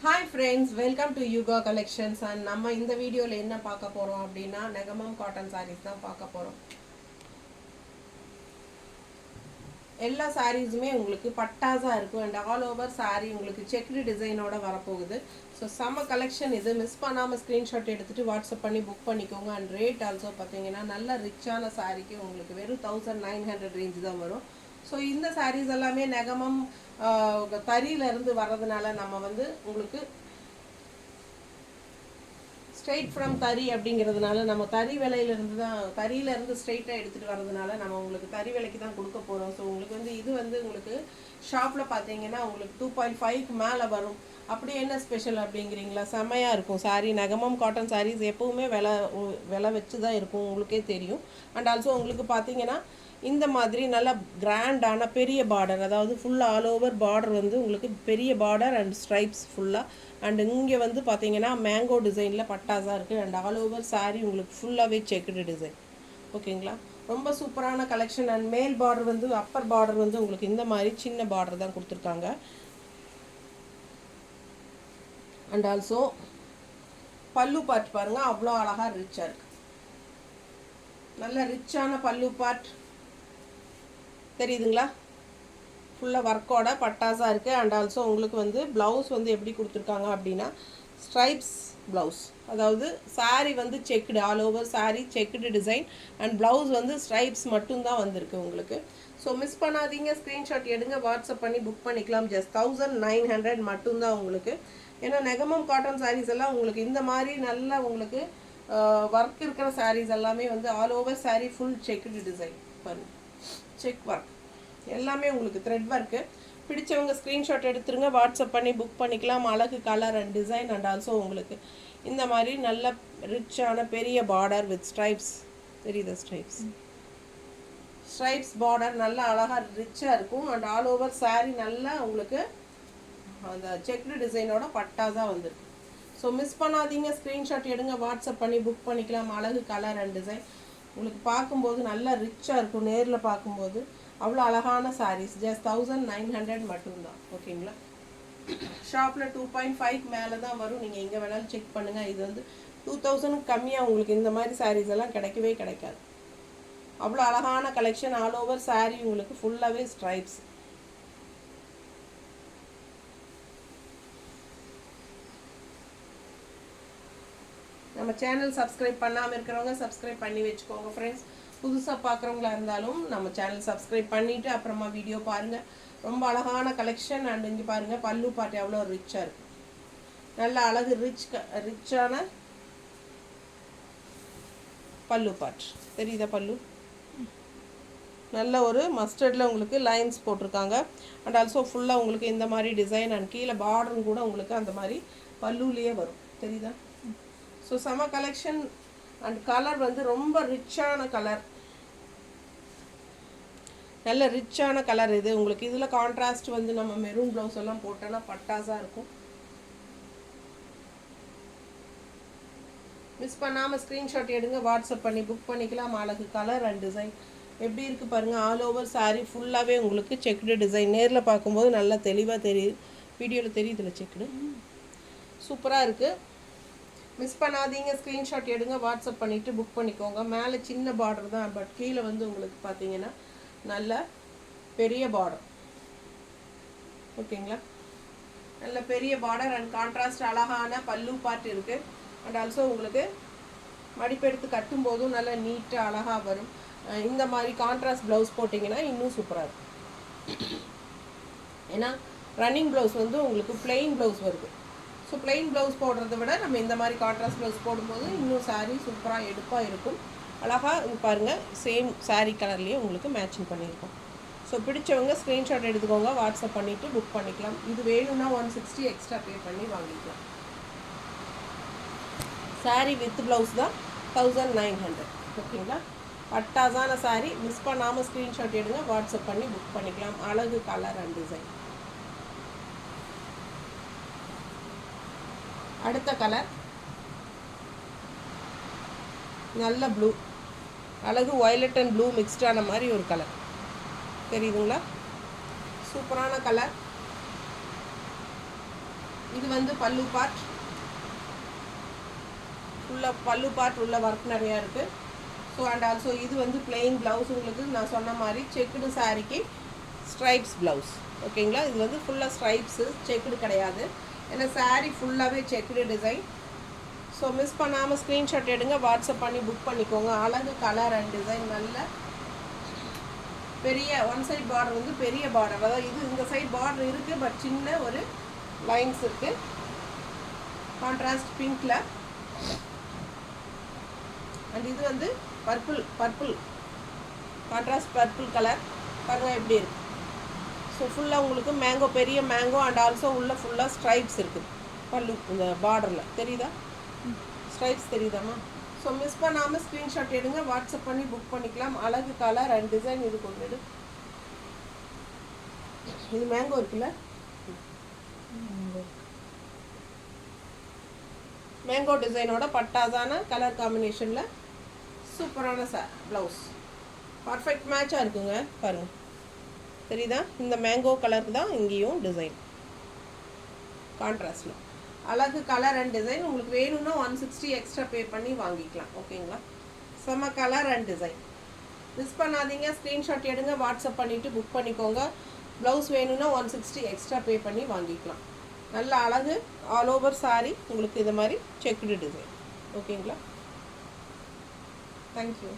Hi friends, welcome to Yuga Collections and நம்ம இந்த வீடியோல என்ன பார்க்க போறோம் அப்படினா நெகமம் காட்டன் sarees தான் பார்க்க போறோம். எல்லா sareesமே உங்களுக்கு பட்டாஸா இருக்கும் and all over saree உங்களுக்கு checked designோட வர போகுது. So சம்ம கலெக்ஷன் இது மிஸ் பண்ணாம ஸ்கிரீன்ஷாட் எடுத்துட்டு வாட்ஸ்அப் பண்ணி புக் பண்ணிக்கோங்க and rate also பாத்தீங்கன்னா நல்ல ரிச்சான சாரிக்கு உங்களுக்கு வெறும் 1900 ரேஞ்ச் தான் வரும். ஸோ இந்த sarees எல்லாமே நெகமம் தறியில இருந்து வர்றதுனால நம்ம வந்து உங்களுக்கு ஸ்ட்ரெயிட் ஃப்ரம் தறி அப்படிங்கிறதுனால நம்ம தறி விலையிலேருந்து தான் தறியிலேருந்து ஸ்ட்ரெயிட்டாக எடுத்துகிட்டு வரதுனால நம்ம உங்களுக்கு தறி விலைக்கு தான் கொடுக்க போகிறோம். ஸோ உங்களுக்கு வந்து இது வந்து உங்களுக்கு ஷாப்பில் பார்த்தீங்கன்னா உங்களுக்கு 2.5க்கு மேலே வரும். அப்படி என்ன ஸ்பெஷல் அப்படிங்கிறீங்களா? செம்மையாக இருக்கும் சாரீ. நெகமம் காட்டன் சாரீஸ் எப்போவுமே விலை வச்சு தான் இருக்கும், உங்களுக்கே தெரியும். அண்ட் ஆல்சோ உங்களுக்கு பார்த்தீங்கன்னா இந்த மாதிரி நல்லா கிராண்டான பெரிய பார்டர், அதாவது ஃபுல்லாக ஆல் ஓவர் பார்டர் வந்து உங்களுக்கு பெரிய பார்டர் அண்ட் ஸ்ட்ரைப்ஸ் ஃபுல்லாக. அண்ட் இங்கே வந்து பார்த்தீங்கன்னா மேங்கோ டிசைனில் பட்டாஸாக இருக்குது அண்ட் ஆல் ஓவர் சாரீ உங்களுக்கு ஃபுல்லாகவே செக்குடு டிசைன். ஓகேங்களா, ரொம்ப சூப்பரான கலெக்ஷன். அண்ட் மேல் பார்டர் வந்து அப்பர் பார்டர் வந்து உங்களுக்கு இந்த மாதிரி சின்ன பார்டர் தான் கொடுத்துருக்காங்க. அண்ட் ஆல்சோ பல்லு பார்ட் பாருங்கள், அவ்வளோ அழகாக ரிச்சாக இருக்குது. நல்ல ரிச்சான பல்லு பார்ட் தெரியுதுங்களா? ஃபுல்லாக ஒர்க்கோட பட்டாஸாக இருக்குது. அண்ட் ஆல்சோ உங்களுக்கு வந்து ப்ளவுஸ் வந்து எப்படி கொடுத்துருக்காங்க அப்படின்னா ஸ்ட்ரைப்ஸ் ப்ளவுஸ், அதாவது சாரீ வந்து checked, all over sari checked design and blouse வந்து ஸ்ட்ரைப்ஸ் மட்டும்தான் வந்திருக்கு உங்களுக்கு. ஸோ மிஸ் பண்ணாதீங்க, ஸ்க்ரீன்ஷாட் எடுங்க, வாட்ஸ்அப் பண்ணி புக் பண்ணிக்கலாம். ஜஸ்ட் 1900 மட்டும்தான் உங்களுக்கு. ஏன்னா நெகமம் காட்டன் சாரீஸ் எல்லாம் உங்களுக்கு இந்த மாதிரி நல்லா உங்களுக்கு ஒர்க் இருக்கிற சாரீஸ் எல்லாமே வந்து all over sari full checked design பாருங்க, செக் ஒர்க் எல்லாமே உங்களுக்கு த்ரெட் ஒர்க்கு. பிடிச்சவங்க ஸ்க்ரீன்ஷாட் எடுத்துருங்க, வாட்ஸ்அப் பண்ணி புக் பண்ணிக்கலாம். அழகு colour and design and also உங்களுக்கு இந்த மாதிரி நல்ல ரிச்சான பெரிய பார்டர் வித் ஸ்ட்ரைப்ஸ் தெரியுது, ஸ்ட்ரைப்ஸ் பார்டர் நல்லா அழகாக ரிச்சாக இருக்கும். அண்ட் ஆல் ஓவர் சாரீ நல்லா உங்களுக்கு அந்த செக்டு டிசைனோட பட்டாஸாக வந்துருக்கு. ஸோ மிஸ் பண்ணாதீங்க, ஸ்க்ரீன்ஷாட் எடுங்க, வாட்ஸ்அப் பண்ணி புக் பண்ணிக்கலாம். அழகு கலர் அண்ட் டிசைன் உங்களுக்கு பார்க்கும்போது நல்லா ரிச்சாக இருக்கும். நேரில் பார்க்கும்போது அவ்வளோ அழகான சாரீஸ். ஜஸ்ட் 1900 மட்டும்தான். ஓகேங்களா, ஷாப்பில் 2.5 மேலே தான் வரும். நீங்கள் எங்கே வேணாலும் செக் பண்ணுங்கள். இது வந்து 2000 கம்மியாக உங்களுக்கு இந்த மாதிரி சாரீஸ் எல்லாம் கிடைக்கவே கிடைக்காது. அவ்வளோ அழகான கலெக்ஷன். ஆல் ஓவர் சாரீ உங்களுக்கு ஃபுல்லாகவே ஸ்ட்ரைப்ஸ். நம்ம சேனல் சப்ஸ்கிரைப் பண்ணாமல் இருக்கிறவங்க சப்ஸ்கிரைப் பண்ணி வச்சுக்கோங்க ஃப்ரெண்ட்ஸ். புதுசாக பார்க்குறவங்களா இருந்தாலும் நம்ம சேனல் சப்ஸ்கிரைப் பண்ணிவிட்டு அப்புறமா வீடியோ பாருங்கள். ரொம்ப அழகான கலெக்ஷன். அண்ட் இங்கே பாருங்கள் பல்லு பாட்டு எவ்வளோ ரிச்சாக இருக்குது. நல்ல அழகு ரிச்சான பல்லு பாட்டு தெரியுதா? பல்லு நல்ல ஒரு மஸ்டர்டில் உங்களுக்கு லைன்ஸ் போட்டிருக்காங்க. அண்ட் ஆல்சோ ஃபுல்லாக உங்களுக்கு இந்த மாதிரி டிசைன் அண்ட் கீழே பார்டரும் கூட உங்களுக்கு அந்த மாதிரி பல்லுலேயே வரும், தெரியுதா? ஸோ செம கலெக்ஷன். அண்ட் கலர் வந்து ரொம்ப ரிச்சான கலர், நல்ல ரிச்சான கலர் இது உங்களுக்கு. இதில் கான்ட்ராஸ்ட் வந்து நம்ம மெரூன் ப்ளவுஸ் எல்லாம் போட்டோன்னா பட்டாஸாக இருக்கும். மிஸ் பண்ணாமல் ஸ்க்ரீன்ஷாட் எடுங்க, வாட்ஸ்அப் பண்ணி புக் பண்ணிக்கலாம். அழகு கலர் அண்ட் டிசைன் எப்படி இருக்குது பாருங்கள். ஆல் ஓவர் சாரீ ஃபுல்லாகவே உங்களுக்கு செக்குடு டிசைன். நேரில் பார்க்கும்போது நல்லா தெளிவாக தெரியுது, வீடியோவில் தெரியுதுல செக்குடு. சூப்பராக இருக்குது. மிஸ் பண்ணாதீங்க, ஸ்க்ரீன்ஷாட் எடுங்க, வாட்ஸ்அப் பண்ணிவிட்டு புக் பண்ணிக்கோங்க. மேலே சின்ன பார்டர் தான், பட் கீழே வந்து உங்களுக்கு பார்த்தீங்கன்னா நல்ல பெரிய பார்டர். ஓகேங்களா, நல்ல பெரிய பார்டர் அண்ட் கான்ட்ராஸ்ட் அழகான பல்லு பார்ட் இருக்குது. அண்ட் ஆல்சோ உங்களுக்கு மடிப்பெடுத்து கட்டும்போதும் நல்லா நீட்டாக அழகாக வரும். இந்த மாதிரி கான்ட்ராஸ்ட் ப்ளவுஸ் போட்டிங்கன்னா இன்னும் சூப்பராக இருக்கும். ஏன்னா ரன்னிங் ப்ளவுஸ் வந்து உங்களுக்கு பிளெயின் ப்ளவுஸ் வருது. ஸோ பிளெயின் ப்ளவுஸ் போடுறத விட நம்ம இந்த மாதிரி கான்ட்ராஸ்ட் ப்ளவுஸ் போடும்போது இன்னும் சாரீ சூப்பராக எடுப்பாக இருக்கும். அழகாக பாருங்கள், சேம் சாரீ கலர்லேயே உங்களுக்கு மேட்சிங் பண்ணியிருக்கோம். ஸோ பிடிச்சவங்க ஸ்க்ரீன்ஷாட் எடுத்துக்கோங்க, வாட்ஸ்அப் பண்ணிவிட்டு புக் பண்ணிக்கலாம். இது வேணும்னா 160 எக்ஸ்ட்ரா பே பண்ணி வாங்கிக்கலாம். சாரீ வித் ப்ளவுஸ் தான் 1900. ஓகேங்களா, பட்டாஸான சாரீ. மிஸ் பண்ணாமல் ஸ்க்ரீன்ஷாட் எடுங்க, வாட்ஸ்அப் பண்ணி புக் பண்ணிக்கலாம். அழகு கலர் அண்ட் டிசைன். அடுத்த கலர் நல்ல ப்ளூ, அழகு வயலட் அண்ட் ப்ளூ மிக்ஸ்டான மாதிரி ஒரு கலர் தெரியுதுங்களா? சூப்பரான கலர். இது வந்து பல்லு பார்ட், ஃபுல்லாக பல்லு பார்ட் உள்ள ஒர்க் நிறையா இருக்குது. ஸோ அண்ட் ஆல்சோ இது வந்து பிளெயின் ப்ளவுஸ். உங்களுக்கு நான் சொன்ன மாதிரி செக்குடு சாரிக்கு ஸ்ட்ரைப்ஸ் ப்ளவுஸ். ஓகேங்களா, இது வந்து ஃபுல்லாக ஸ்ட்ரைப்ஸு, செக்குடு கிடையாது. ஏன்னா சாரீ ஃபுல்லாகவே செக்குடு டிசைன். ஸோ மிஸ் பண்ணாமல் ஸ்க்ரீன்ஷாட் எடுங்க, வாட்ஸ்அப் பண்ணி புக் பண்ணிக்கோங்க. அழகு கலர் அண்ட் டிசைன், நல்ல பெரிய ஒன் சைட் பார்டர் வந்து பெரிய பார்டர். அதாவது இது இந்த சைட் பார்டர் இருக்குது, பட் சின்ன ஒரு லைன்ஸ் இருக்குது. கான்ட்ராஸ்ட் பிங்க்கில். அண்ட் இது வந்து பர்பிள் கான்ட்ராஸ்ட் பர்பிள் கலர். பாருங்கள் எப்படி இருக்குது. ஸோ ஃபுல்லாக உங்களுக்கு மேங்கோ, பெரிய மேங்கோ அண்ட் ஆல்சோ உள்ள ஃபுல்லாக ஸ்ட்ரைப்ஸ் இருக்குது பல்லு இந்த பார்டரில். தெரியுதா ஸ்ட்ரைப்ஸ், தெரியுதாம்மா? ஸோ மிஸ் பண்ணாமல் ஸ்க்ரீன்ஷாட் எடுங்க, வாட்ஸ்அப் பண்ணி புக் பண்ணிக்கலாம். அழகு கலர் அண்ட் டிசைன். இது கொண்டு இது மேங்கோ இருக்குல்ல, மேங்கோ டிசைனோட பட்டாசான கலர் காம்பினேஷனில் சூப்பரான ப்ளவுஸ். பர்ஃபெக்ட் மேட்சாக இருக்குங்க. பாருங்கள் தெரியுதா? இந்த மேங்கோ கலருக்கு தான் இங்கேயும் டிசைன் கான்ட்ராஸ்டில். அழகு கலர் அண்ட் டிசைன். உங்களுக்கு வேணும்னா 160 எக்ஸ்ட்ரா பே பண்ணி வாங்கிக்கலாம். ஓகேங்களா, செம்ம கலர் அண்ட் டிசைன். மிஸ் பண்ணாதீங்க, ஸ்க்ரீன்ஷாட் எடுங்க, வாட்ஸ்அப் பண்ணிவிட்டு புக் பண்ணிக்கோங்க. ப்ளவுஸ் வேணும்னா 160 எக்ஸ்ட்ரா பே பண்ணி வாங்கிக்கலாம். நல்ல அழகு ஆல் ஓவர் சாரி உங்களுக்கு இது மாதிரி செக்குடு டிசைன். ஓகேங்களா, தேங்க்யூ.